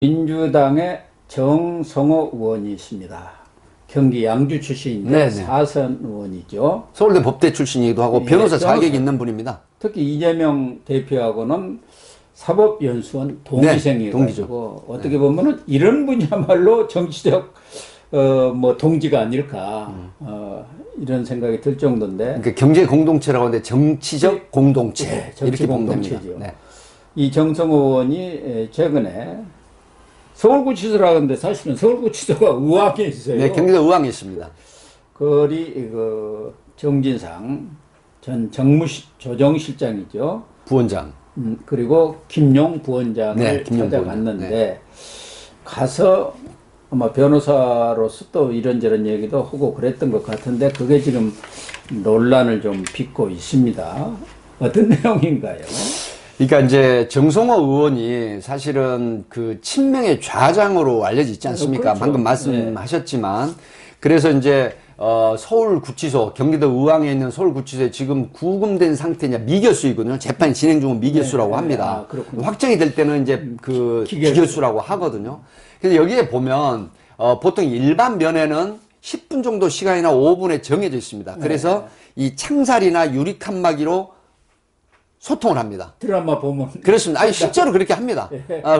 민주당의 정성호 의원이십니다. 경기 양주 출신인데 네네. 사선 의원이죠. 서울대 법대 출신이기도 하고 예, 변호사 변호사. 자격이 있는 분입니다. 특히 이재명 대표하고는 사법연수원 동기생이가지고 동기죠. 어떻게 보면은 이런 분야말로 정치적 동지가 아닐까 이런 생각이 들 정도인데. 그러니까 경제 공동체라고 하는데 정치적 공동체 네, 정치 이렇게 보면 됩니다. 공동체죠. 네. 이 정성호 의원이 최근에 서울구치소라 하는데 사실은 서울구치소가 의왕에 있어요. 네, 경기도 의왕에 있습니다. 거리 정진상 전 조정실장이죠. 부원장. 그리고 김용 부원장을 네, 김용 찾아갔는데 부원장. 네. 가서 아마 변호사로서 또 이런저런 얘기도 하고 그랬던 것 같은데 그게 지금 논란을 좀 빚고 있습니다. 어떤 내용인가요? 그러니까 이제 정성호 의원이 사실은 그 친명의 좌장으로 알려져 있지 않습니까? 그렇죠. 방금 말씀하셨지만 그래서 이제 서울구치소 경기도 의왕에 있는 서울구치소에 지금 구금된 상태냐 미결수이거든요. 재판이 진행 중은 미결수라고 합니다. 확정이 될 때는 이제 그 기결수라고 하거든요. 그래서 여기에 보면 보통 일반 면회는 10분 정도 시간이나 5분에 정해져 있습니다. 그래서 이 창살이나 유리 칸막이로 소통을 합니다. 드라마 보면 그렇습니다. 아니 실제로 그렇게 합니다.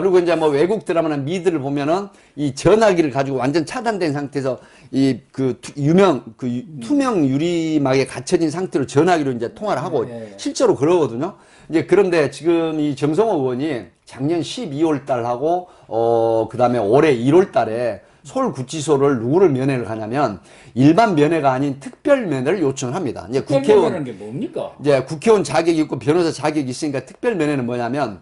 그리고 이제 뭐 외국 드라마나 미드를 보면은 이 전화기를 가지고 완전 차단된 상태에서 이 그 투명 유리막에 갇혀진 상태로 전화기로 이제 통화를 하고 실제로 그러거든요. 이제 그런데 지금 이 정성호 의원이 작년 12월 달하고 그다음에 올해 1월 달에 서울구치소를 누구를 면회를 가냐면 일반 면회가 아닌 특별 면회를 요청을 합니다. 이제 국회의원 게 뭡니까? 이제 국회의원 자격이 있고 변호사 자격이 있으니까 특별 면회는 뭐냐면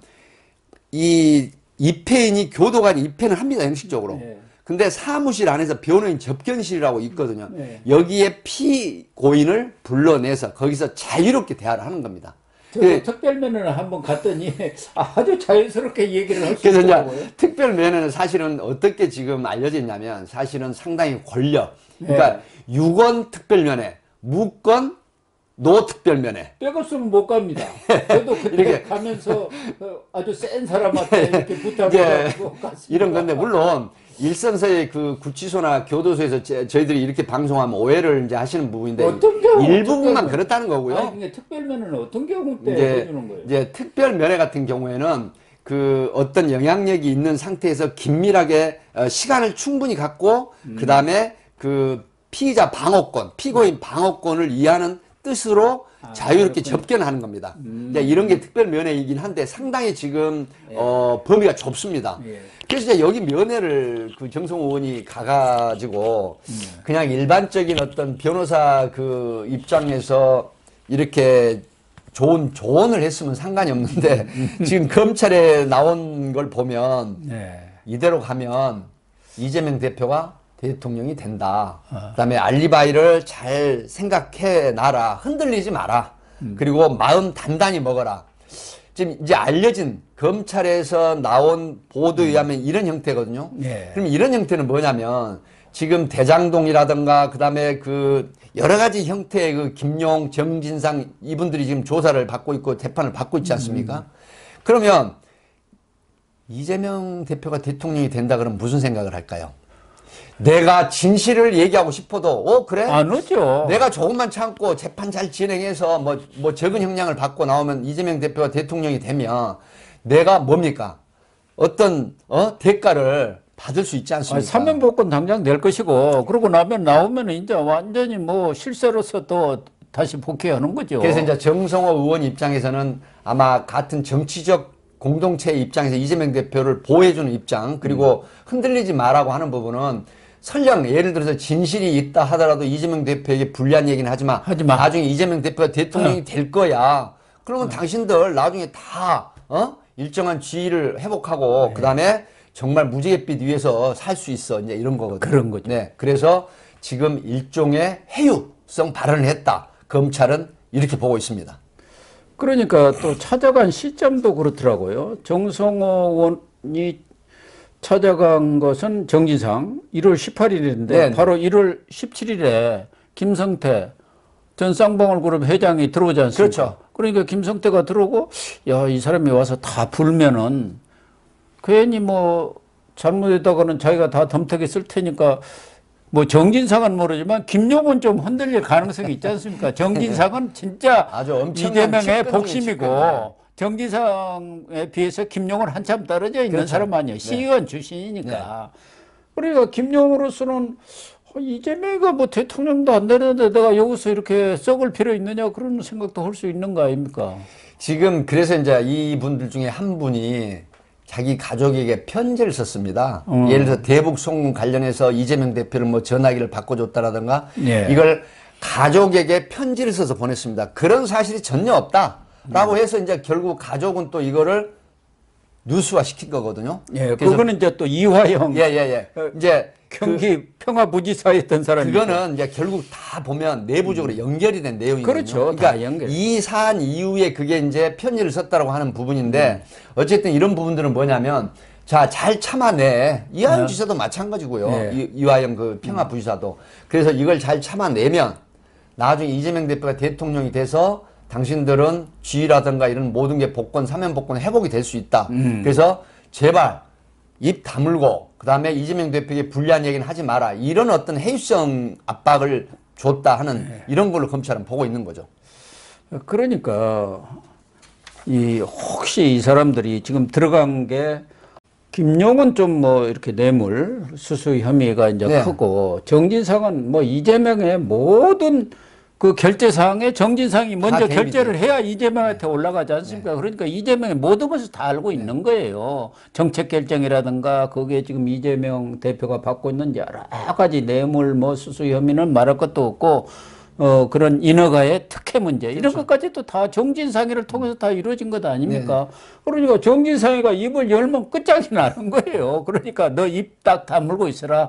이 입회인이 교도관이 입회는 합니다. 형식적으로. 근데 사무실 안에서 변호인 접견실이라고 있거든요. 여기에 피고인을 불러내서 거기서 자유롭게 대화를 하는 겁니다. 저도 특별면회를 한번 갔더니 아주 자연스럽게 얘기를 할 수 그래서 있더라고요. 이제 특별 면회는 사실은 어떻게 지금 알려져 있냐면 사실은 상당히 권력. 그러니까 유권 특별 면회, 무권 노 특별 면회. 백 없으면 못 갑니다. 저도 그때 이렇게 가면서 아주 센 사람한테 이렇게 부탁을 하고 갔습니다. 이런 건데 물론 일선서의 그 구치소나 교도소에서 저희들이 이렇게 방송하면 오해를 이제 하시는 부분인데 어떤 경우 일부분만 그렇다는 거고요. 아니, 근데 특별면회는 어떤 경우 때 해주는 거예요? 이제 특별 면회 같은 경우에는 그 어떤 영향력이 있는 상태에서 긴밀하게 시간을 충분히 갖고 그 다음에 그 피의자 방어권, 피고인 방어권을 이해하는 뜻으로 자유롭게 접견하는 겁니다. 이런 게 특별 면회이긴 한데 상당히 지금 범위가 좁습니다. 그래서 이제 여기 면회를 그 정성호 의원이 가가지고 그냥 일반적인 어떤 변호사 그 입장에서 이렇게 좋은 조언을 했으면 상관이 없는데 지금 검찰에 나온 걸 보면 이대로 가면 이재명 대표가 대통령이 된다. 그다음에 알리바이를 잘 생각해 놔라. 흔들리지 마라. 그리고 마음 단단히 먹어라. 지금 이제 알려진 검찰에서 나온 보도에 의하면 이런 형태거든요. 그럼 이런 형태는 뭐냐면 지금 대장동이라든가 그다음에 그 여러 가지 형태의 그 김용, 정진상 이분들이 지금 조사를 받고 있고 재판을 받고 있지 않습니까? 그러면 이재명 대표가 대통령이 된다 그러면 무슨 생각을 할까요? 내가 진실을 얘기하고 싶어도 그래? 안 오죠. 내가 조금만 참고 재판 잘 진행해서 뭐 적은 형량을 받고 나오면 이재명 대표가 대통령이 되면 내가 뭡니까? 어떤 대가를 받을 수 있지 않습니까? 사면복권 당장 낼 것이고 그러고 나오면 이제 완전히 뭐 실세로서 또 다시 복귀하는 거죠. 그래서 이제 정성호 의원 입장에서는 아마 같은 정치적 공동체 입장에서 이재명 대표를 보호해주는 입장 그리고 흔들리지 마라고 하는 부분은 설령 예를 들어서 진실이 있다 하더라도 이재명 대표에게 불리한 얘기는 하지 마. 나중에 이재명 대표가 대통령이 될 거야. 그러면 당신들 나중에 다 일정한 지위를 회복하고 그다음에 정말 무지갯빛 위에서 살 수 있어. 이제 이런 거거든요. 그런 거죠. 네. 그래서 지금 일종의 해유성 발언을 했다. 검찰은 이렇게 보고 있습니다. 그러니까 또 찾아간 시점도 그렇더라고요. 정성호 의원이 찾아간 것은 정진상 1월 18일인데 바로 1월 17일에 김성태 전 쌍방울그룹 회장이 들어오지 않습니까? 그렇죠. 그러니까 김성태가 들어오고 야, 이 사람이 와서 다 불면은 괜히 뭐 잘못했다가는 자기가 다 덤태기 쓸 테니까 뭐 정진상은 모르지만 김용은 좀 흔들릴 가능성이 있지 않습니까? 정진상은 진짜 아주 엄청난 이재명의 측근 중에 복심이고 측근이에요. 정진상에 비해서 김용은 한참 떨어져 있는 그렇죠. 사람 아니에요. 시의원 출신이니까. 그러니까 김용으로서는 이재명이가 뭐 대통령도 안 되는데 내가 여기서 이렇게 썩을 필요 있느냐 그런 생각도 할 수 있는 거 아닙니까? 지금 그래서 이제 이분들 중에 한 분이 자기 가족에게 편지를 썼습니다. 예를 들어서 대북 송금 관련해서 이재명 대표를 뭐 전화기를 바꿔줬다라든가 예. 이걸 가족에게 편지를 써서 보냈습니다. 그런 사실이 전혀 없다라고 해서 이제 결국 가족은 또 이거를 뉴스화 시킨 거거든요. 예, 그래서 그거는 이제 또 이화영 예. 이제 경기 평화부지사였던 사람이죠. 그거는 이제 결국 다 보면 내부적으로 연결이 된 내용이거든요. 그렇죠. 그러니까 다 연결. 이 사안 이후에 그게 이제 편지를 썼다라고 하는 부분인데 어쨌든 이런 부분들은 뭐냐면 자, 잘 참아내. 이화영 지사도 마찬가지고요. 네. 이화영 그 평화부지사도. 그래서 이걸 잘 참아내면 나중에 이재명 대표가 대통령이 돼서 당신들은 지위라든가 이런 모든 게 복권, 사면 복권 회복이 될 수 있다. 그래서 제발 입 다물고 그다음에 이재명 대표에게 불리한 얘기는 하지 마라. 이런 어떤 해유성 압박을 줬다 하는 이런 걸로 검찰은 보고 있는 거죠. 그러니까 이 혹시 이 사람들이 지금 들어간 게 김용은 좀 뭐 이렇게 뇌물 수수 혐의가 이제 네. 크고 정진상은 뭐 이재명의 모든 그 결제 사항에 정진상이 먼저 개입이 결제를 해야 이재명한테 올라가지 않습니까? 그러니까 이재명의 모든 것을 다 알고 있는 거예요. 정책 결정이라든가 거기에 지금 이재명 대표가 받고 있는 여러 가지 뇌물 뭐 수수 혐의는 말할 것도 없고 그런 인허가의 특혜 문제 이런 것까지도 다 정진상이를 통해서 다 이루어진 것 아닙니까? 그러니까 정진상이가 입을 열면 끝장이 나는 거예요. 그러니까 너 입 딱 다물고 있어라.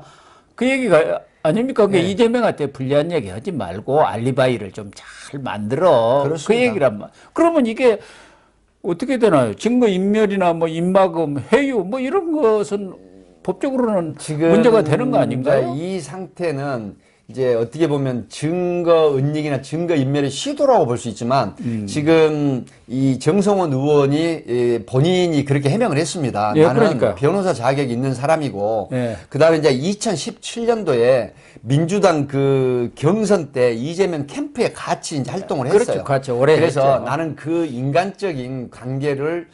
그 얘기가 아닙니까? 그 이재명한테 불리한 얘기 하지 말고 알리바이를 좀 잘 만들어. 그렇습니다. 그 얘기란 말. 그러면 이게 어떻게 되나요? 증거 인멸이나 뭐 입막음, 회유 뭐 이런 것은 법적으로는 지금 문제가 되는 거 아닌가요? 이 상태는 이제 어떻게 보면 증거 은닉이나 증거 인멸의 시도라고 볼 수 있지만 지금 이 정성원 의원이 본인이 그렇게 해명을 했습니다. 예, 나는 그러니까요. 변호사 자격이 있는 사람이고 예. 그다음에 이제 2017년도에 민주당 그 경선 때 이재명 캠프에 같이 이제 활동을 했어요. 그렇죠. 같이 오래 그래서 했죠. 나는 그 인간적인 관계를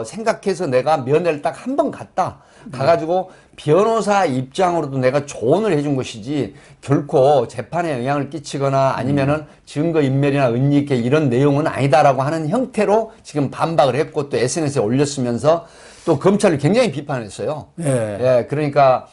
생각해서 내가 면회를 딱 한 번 갔다. 가가지고 변호사 입장으로도 내가 조언을 해준 것이지 결코 재판에 영향을 끼치거나 아니면은 증거인멸이나 은닉 이런 내용은 아니다라고 하는 형태로 지금 반박을 했고 또 SNS에 올렸으면서 또 검찰을 굉장히 비판했어요. 예, 그러니까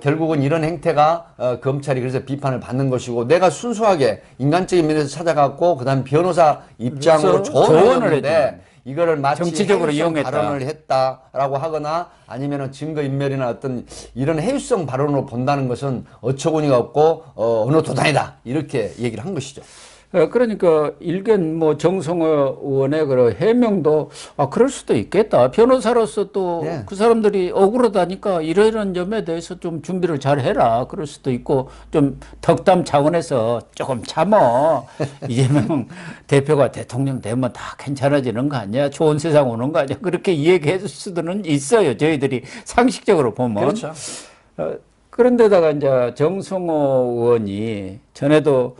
결국은 이런 행태가 검찰이 그래서 비판을 받는 것이고 내가 순수하게 인간적인 면에서 찾아갔고 그다음 변호사 입장으로 조언을 했는데 이거를 마치 정치적으로 해유성 이용했다. 발언을 했다라고 하거나 아니면은 증거인멸이나 어떤 이런 해유성 발언으로 본다는 것은 어처구니가 없고 어느 도단이다 이렇게 얘기를 한 것이죠. 그러니까 일견 뭐 정성호 의원의 그 해명도 그럴 수도 있겠다. 변호사로서 또 그 사람들이 억울하다니까 이런 점에 대해서 좀 준비를 잘 해라. 그럴 수도 있고 좀 덕담 차원에서 조금 참어. 이재명 대표가 대통령 되면 다 괜찮아지는 거 아니야? 좋은 세상 오는 거 아니야? 그렇게 이야기해 줄 수도는 있어요. 저희들이 상식적으로 보면. 그렇죠. 그런데다가 이제 정성호 의원이 전에도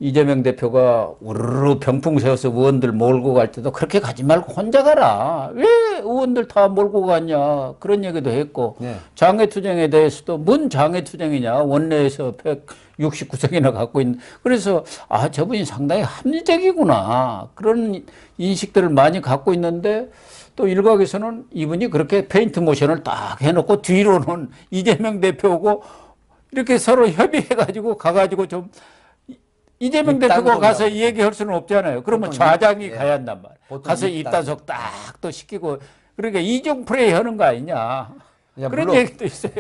이재명 대표가 우르르 병풍 세워서 의원들 몰고 갈 때도 그렇게 가지 말고 혼자 가라. 왜 의원들 다 몰고 가냐. 그런 얘기도 했고 장외투쟁에 대해서도 뭔 장외투쟁이냐. 원내에서 169석이나 갖고 있는. 그래서 저분이 상당히 합리적이구나. 그런 인식들을 많이 갖고 있는데 또 일각에서는 이분이 그렇게 페인트 모션을 딱 해놓고 뒤로는 이재명 대표고 이렇게 서로 협의해가지고 가가지고 좀 이재명 대표가 가서 얘기할 수는 없잖아요. 그러면 좌장이 가야 한단 말이에요. 가서 입단속 딱 또 시키고 그러니까 이중 플레이 하는 거 아니냐. 그런 물론, 얘기도 있어요.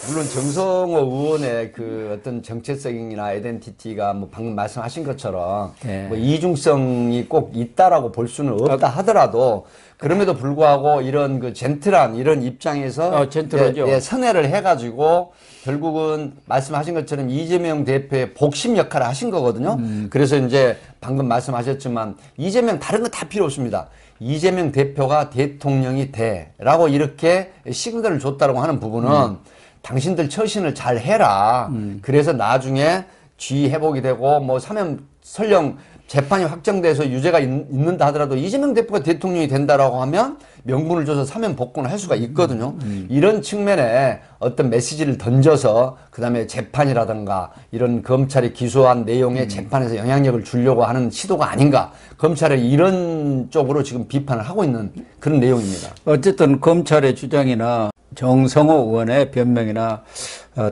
물론 정성호 의원의 그 어떤 정체성이나 아이덴티티가 뭐 방금 말씀하신 것처럼 뭐 이중성이 꼭 있다라고 볼 수는 없다 하더라도 그럼에도 불구하고 이런 그 젠틀한 이런 입장에서 젠틀하죠. 예, 선회를 해가지고 결국은 말씀하신 것처럼 이재명 대표의 복심 역할을 하신 거거든요. 그래서 이제 방금 말씀하셨지만 이재명 다른 거 다 필요 없습니다. 이재명 대표가 대통령이 돼라고 이렇게 시그널을 줬다라고 하는 부분은 당신들 처신을 잘 해라. 그래서 나중에 쥐 회복이 되고 뭐 사면 설령 재판이 확정돼서 유죄가 있는다 하더라도 이재명 대표가 대통령이 된다라고 하면 명분을 줘서 사면 복권을 할 수가 있거든요. 이런 측면에 어떤 메시지를 던져서 그다음에 재판이라든가 이런 검찰이 기소한 내용의 재판에서 영향력을 주려고 하는 시도가 아닌가. 검찰이 이런 쪽으로 지금 비판을 하고 있는 그런 내용입니다. 어쨌든 검찰의 주장이나 정성호 의원의 변명이나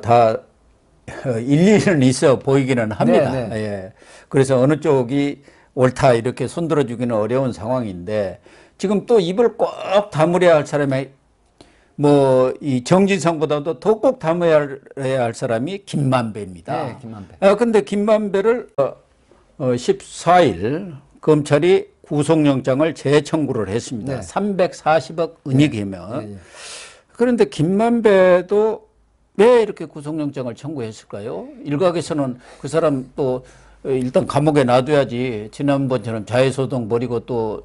다 일리는 있어 보이기는 합니다. 네, 네. 예. 그래서 어느 쪽이 옳다 이렇게 손들어 주기는 어려운 상황인데 지금 또 입을 꼭 다물어야 할 사람이 뭐 이 정진성보다도 더 꼭 다물어야 할 사람이 김만배입니다. 네, 김만배. 근데 김만배를 14일 검찰이 구속영장을 재청구를 했습니다. 네. 340억 은닉이면. 네, 네. 그런데 김만배도 왜 이렇게 구속영장을 청구했을까요? 일각에서는 그 사람 또 일단 감옥에 놔둬야지 지난번처럼 자해소동 벌이고 또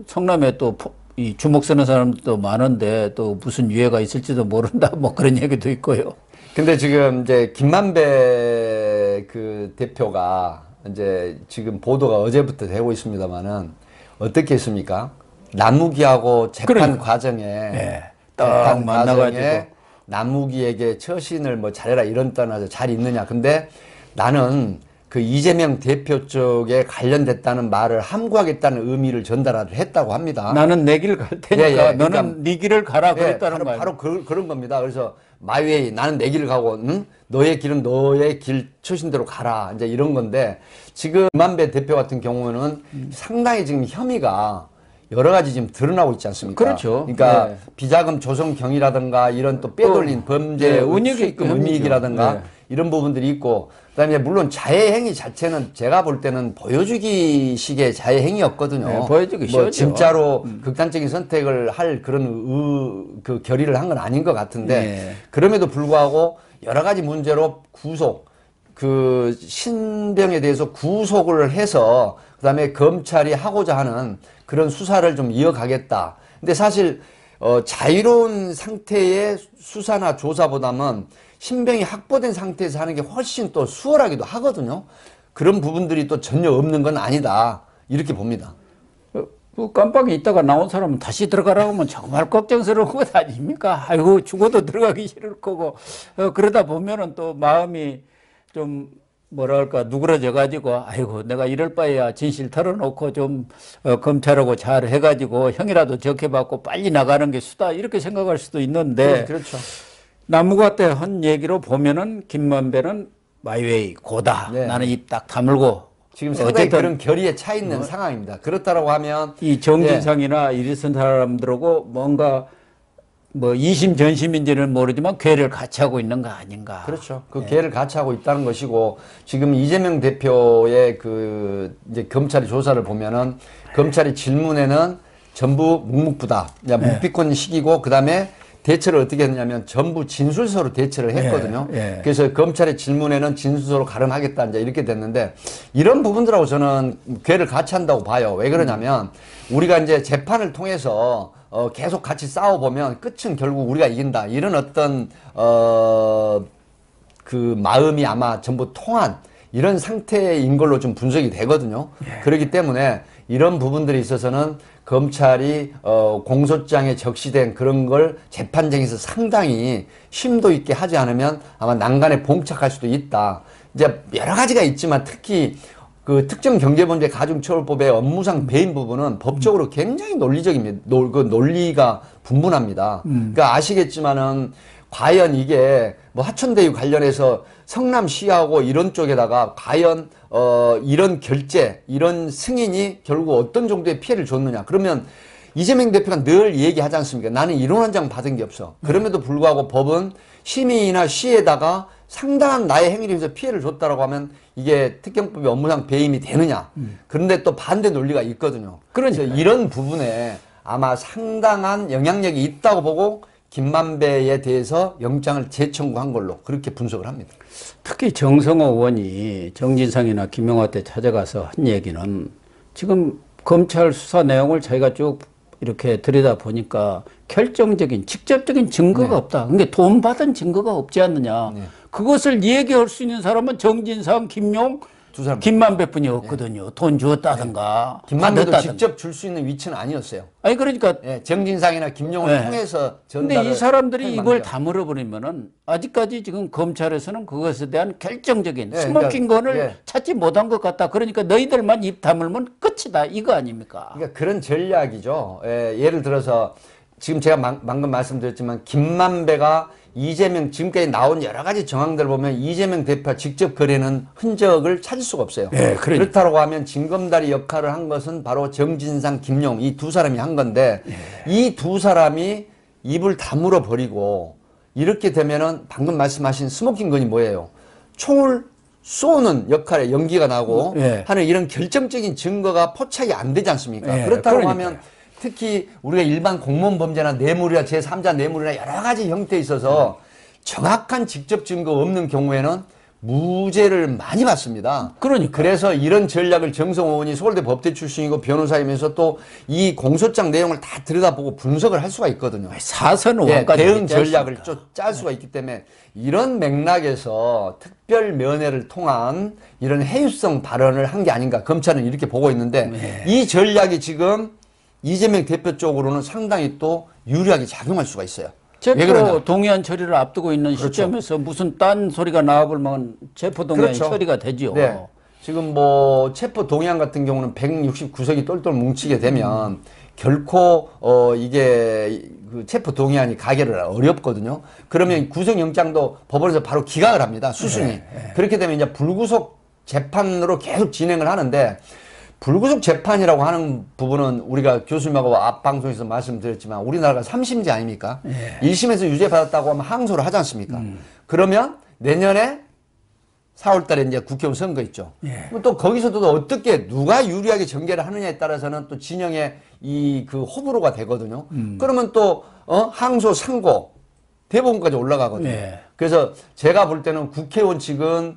성남에 또 이 주목 쓰는 사람도 많은데 또 무슨 유해가 있을지도 모른다 뭐 그런 얘기도 있고요. 근데 지금 이제 김만배 그 대표가 이제 지금 보도가 어제부터 되고 있습니다만은 어떻게 했습니까? 남욱이하고 재판 그러니까. 과정에 네, 재판 딱 만나가지고. 과정에 남욱이에게 처신을 뭐 잘해라 이런 떠나서 잘 있느냐. 근데 나는 그 이재명 대표 쪽에 관련됐다는 말을 함구하겠다는 의미를 전달을 했다고 합니다. 나는 내 길 갈 테니까 예, 예. 너는 그러니까 네 길을 가라 그랬다는 바로, 거예요. 바로 그런 겁니다. 그래서 마이웨이 나는 내 길을 가고 응? 너의 길은 너의 길 처신대로 가라. 이제 이런 건데 지금 김만배 대표 같은 경우는 상당히 지금 혐의가 여러 가지 지금 드러나고 있지 않습니까? 그렇죠. 그러니까 네. 비자금 조성 경위라든가 이런 또 빼돌린 범죄 네, 은닉이 수익금 혐의죠. 은닉이라든가 네. 이런 부분들이 있고 그다음에 물론 자해 행위 자체는 제가 볼 때는 보여주기식의 자해 행위였거든요. 네, 보여주기 뭐 쉬웠죠. 진짜로 극단적인 선택을 할 그런 그 결의를 한 건 아닌 것 같은데 네. 그럼에도 불구하고 여러 가지 문제로 구속 그 신병에 대해서 구속을 해서 그다음에 검찰이 하고자 하는 그런 수사를 좀 이어가겠다. 근데 사실 자유로운 상태의 수사나 조사보다는 신병이 확보된 상태에서 하는 게 훨씬 또 수월하기도 하거든요. 그런 부분들이 또 전혀 없는 건 아니다. 이렇게 봅니다. 그 깜빡이 있다가 나온 사람은 다시 들어가라고 하면 정말 걱정스러운 것 아닙니까? 아이고 죽어도 들어가기 싫을 거고 그러다 보면은 또 마음이 좀 뭐랄까 누그러져 가지고 아이고 내가 이럴 바에야 진실 털어놓고 좀 검찰하고 잘 해가지고 형이라도 적게 받고 빨리 나가는 게 수다 이렇게 생각할 수도 있는데 그렇죠. 나무가 때 한 얘기로 보면은 김만배는 마이웨이 고다. 네. 나는 입 딱 다물고 지금 상당히 어쨌든 그런 결의에 차 있는 상황입니다. 그렇다라고 하면 이 정진상이나 이런 사람들하고 뭔가 뭐 이심전심인지는 모르지만 괴를 같이 하고 있는 거 아닌가. 그렇죠. 그 기회를 같이 하고 있다는 것이고 지금 이재명 대표의 그 이제 검찰이 조사를 보면은 검찰이 질문에는 전부 묵묵부답, 묵비권 시키고 그다음에 대처를 어떻게 했냐면 전부 진술서로 대처를 했거든요. 예. 그래서 검찰의 질문에는 진술서로 가름하겠다 이제 이렇게 됐는데 이런 부분들하고 저는 괴를 같이 한다고 봐요. 왜 그러냐면 우리가 이제 재판을 통해서 계속 같이 싸워보면 끝은 결국 우리가 이긴다. 이런 어떤 그 마음이 아마 전부 통한 이런 상태인 걸로 좀 분석이 되거든요. 그렇기 때문에 이런 부분들이 있어서는 검찰이 공소장에 적시된 그런 걸 재판정에서 상당히 심도 있게 하지 않으면 아마 난간에 봉착할 수도 있다. 이제 여러 가지가 있지만 특히 그 특정 경제범죄 가중처벌법의 업무상 배임 부분은 법적으로 굉장히 논리적입니다. 그 논리가 분분합니다. 그러니까 아시겠지만은 과연 이게 뭐 하천대유 관련해서 성남시하고 이런 쪽에다가 과연 이런 결제, 이런 승인이 결국 어떤 정도의 피해를 줬느냐. 그러면 이재명 대표가 늘 얘기하지 않습니까? 나는 이론 한 장 받은 게 없어. 그럼에도 불구하고 법은 시민이나 시에다가 상당한 나의 행위를 위해서 피해를 줬다라고 하면 이게 특경법의 업무상 배임이 되느냐. 그런데 또 반대 논리가 있거든요. 그래서 이런 부분에 아마 상당한 영향력이 있다고 보고 김만배에 대해서 영장을 재청구한 걸로 그렇게 분석을 합니다. 특히 정성호 의원이 정진상이나 김용화 때 찾아가서 한 얘기는 지금 검찰 수사 내용을 저희가 쭉 이렇게 들여다 보니까 결정적인 직접적인 증거가 없다. 그러니까 돈 받은 증거가 없지 않느냐. 그것을 얘기할 수 있는 사람은 정진상, 김용, 두 사람. 김만배뿐이 없거든요. 돈 주었다든가 김만배도 받았다든가. 직접 줄 수 있는 위치는 아니었어요. 아니 그러니까 예, 정진상이나 김용을 통해서 전달을. 근데 이 사람들이 하는 이걸 말이죠. 다 물어버리면은 아직까지 지금 검찰에서는 그것에 대한 결정적인 예, 스모킹건을 그러니까, 예. 찾지 못한 것 같다. 그러니까 너희들만 입 다물면 끝이다. 이거 아닙니까? 그러니까 그런 전략이죠. 예를 들어서 지금 제가 방금 말씀드렸지만 김만배가 이재명 지금까지 나온 여러 가지 정황들을 보면 이재명 대표와 직접 거래는 흔적을 찾을 수가 없어요. 네, 그러니까. 그렇다고 하면 징검다리 역할을 한 것은 바로 정진상, 김용 이 두 사람이 한 건데 이 두 사람이 입을 다물어 버리고 이렇게 되면은 방금 말씀하신 스모킹건이 뭐예요? 총을 쏘는 역할에 연기가 나고 하는 이런 결정적인 증거가 포착이 안 되지 않습니까? 그렇다고 그러니까요. 하면 특히 우리가 일반 공무원 범죄나 뇌물이나 제3자 뇌물이나 여러 가지 형태에 있어서 정확한 직접 증거 없는 경우에는 무죄를 많이 받습니다. 그러니까. 그래서 이런 전략을 정성호 의원이 서울대 법대 출신이고 변호사이면서 또 이 공소장 내용을 다 들여다보고 분석을 할 수가 있거든요. 사선 예, 의원까지 대응 전략을 짤 수가 있기 때문에 이런 맥락에서 특별 면회를 통한 이런 해유성 발언을 한 게 아닌가 검찰은 이렇게 보고 있는데 이 전략이 지금 이재명 대표 쪽으로는 상당히 또 유리하게 작용할 수가 있어요. 왜 그러냐? 체포 동의안 처리를 앞두고 있는 시점에서 무슨 딴 소리가 나와볼 만한 체포 동의안 처리가 되지요. 네. 지금 뭐 체포 동의안 같은 경우는 169석이 똘똘 뭉치게 되면 결코 이게 그 체포 동의안이 가결을 어렵거든요. 그러면 구속영장도 법원에서 바로 기각을 합니다. 수순이. 그렇게 되면 이제 불구속 재판으로 계속 진행을 하는데 불구속 재판이라고 하는 부분은 우리가 교수님하고 앞 방송에서 말씀드렸지만 우리나라가 3심제 아닙니까? 1심에서 유죄 받았다고 하면 항소를 하지 않습니까? 그러면 내년에 4월 달에 이제 국회의원 선거 있죠. 그럼 또 거기서도 어떻게 누가 유리하게 전개를 하느냐에 따라서는 또 진영의 이 그 호불호가 되거든요. 그러면 또 항소 상고 대법원까지 올라가거든요. 그래서 제가 볼 때는 국회의원 측은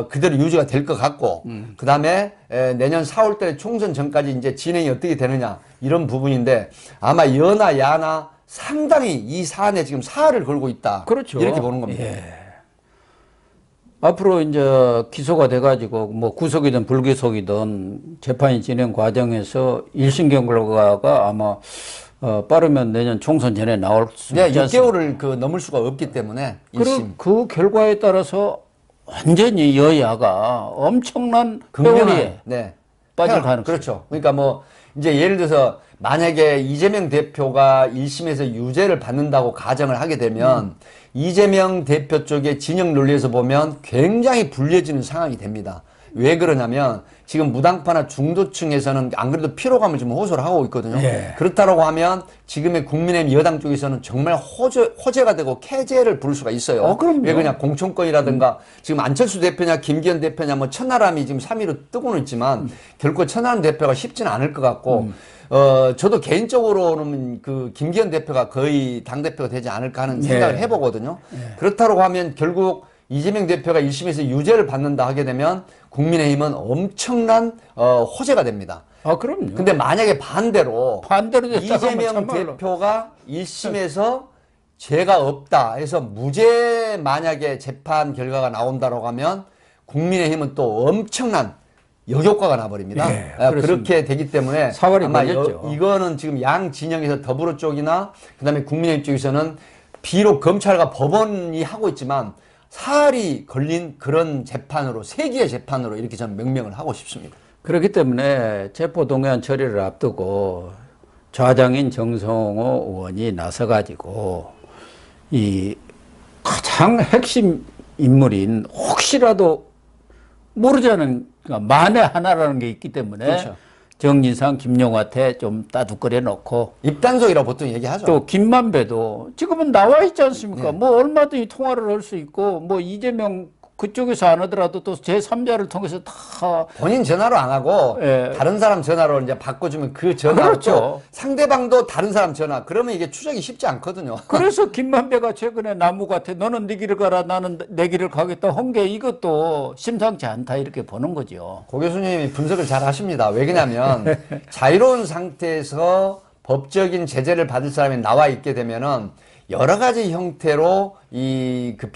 그대로 유지가 될 것 같고 그 다음에 내년 4월 달에 총선 전까지 이제 진행이 어떻게 되느냐 이런 부분인데 아마 여나 야나 상당히 이 사안에 지금 사활을 걸고 있다. 그렇죠. 이렇게 보는 겁니다. 앞으로 이제 기소가 돼가지고 뭐 구속이든 불구속이든 재판이 진행 과정에서 1심 결과가 아마 빠르면 내년 총선 전에 나올 수 있지 않습니까? 6개월을 그 넘을 수가 없기 때문에 1심. 그 결과에 따라서 완전히 여야가 엄청난 극명한, 회오리에 빠질 가능성. 그렇죠. 그러니까 뭐 이제 예를 들어서 만약에 이재명 대표가 1심에서 유죄를 받는다고 가정을 하게 되면 이재명 대표 쪽의 진영 논리에서 보면 굉장히 불리해지는 상황이 됩니다. 왜 그러냐면 지금 무당파나 중도층에서는 안 그래도 피로감을 좀 호소를 하고 있거든요. 그렇다고 하면 지금의 국민의힘 여당 쪽에서는 정말 호재가 되고 캐제를 부를 수가 있어요. 왜 그러냐 공천권이라든가 지금 안철수 대표냐 김기현 대표냐 뭐 천하람이 지금 3위로 뜨고는 있지만 결코 천하람 대표가 쉽지는 않을 것 같고 저도 개인적으로는 그 김기현 대표가 거의 당대표가 되지 않을까 하는 생각을 해보거든요. 그렇다고 하면 결국 이재명 대표가 1심에서 유죄를 받는다 하게 되면 국민의힘은 엄청난 호재가 됩니다. 아, 그럼요. 근데 만약에 반대로 됐다가 이재명 대표가 1심에서 죄가 없다 해서 무죄 만약에 재판 결과가 나온다고 하면 국민의힘은 또 엄청난 역효과가 나버립니다. 그렇게 되기 때문에 사활이 아마 걸렸죠. 이거는 지금 양 진영에서 더불어 쪽이나 그다음에 국민의힘 쪽에서는 비록 검찰과 법원이 하고 있지만 사활이 걸린 그런 재판으로 세기의 재판으로 이렇게 저는 명명을 하고 싶습니다. 그렇기 때문에 체포동의안 처리를 앞두고 좌장인 정성호 의원이 나서가지고 이 가장 핵심 인물인 혹시라도 모르자는 그러니까 만에 하나라는 게 있기 때문에 그렇죠. 정진상, 김용화한테 좀 따둑거려 놓고 입단속이라고 보통 얘기하죠. 또 김만배도 지금은 나와 있지 않습니까? 뭐 얼마든지 통화를 할 수 있고 뭐 이재명 그쪽에서 안 하더라도 또 제3자를 통해서 다 본인 전화로 안 하고 예. 다른 사람 전화로 이제 바꿔주면 그 전화로 그렇죠. 또 상대방도 다른 사람 전화. 그러면 이게 추적이 쉽지 않거든요. 그래서 김만배가 최근에 나무같아 너는 네 길을 가라 나는 내 길을 가겠다 한 게 이것도 심상치 않다 이렇게 보는 거죠. 고 교수님이 분석을 잘 하십니다. 왜 그러냐면 자유로운 상태에서 법적인 제재를 받을 사람이 나와 있게 되면은 여러 가지 형태로 이 그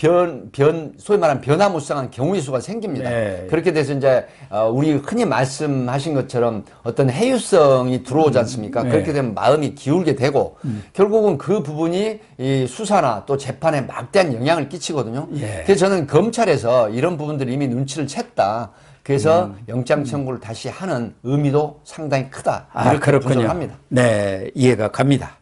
소위 말하는 변화무쌍한 경우의 수가 생깁니다. 네. 그렇게 돼서 이제 우리 흔히 말씀하신 것처럼 어떤 해유성이 들어오지 않습니까? 네. 그렇게 되면 마음이 기울게 되고 결국은 그 부분이 이 수사나 또 재판에 막대한 영향을 끼치거든요. 예. 그래서 저는 검찰에서 이런 부분들 이미 눈치를 챘다. 그래서 영장 청구를 다시 하는 의미도 상당히 크다. 이렇게 분석을 합니다. 네, 이해가 갑니다.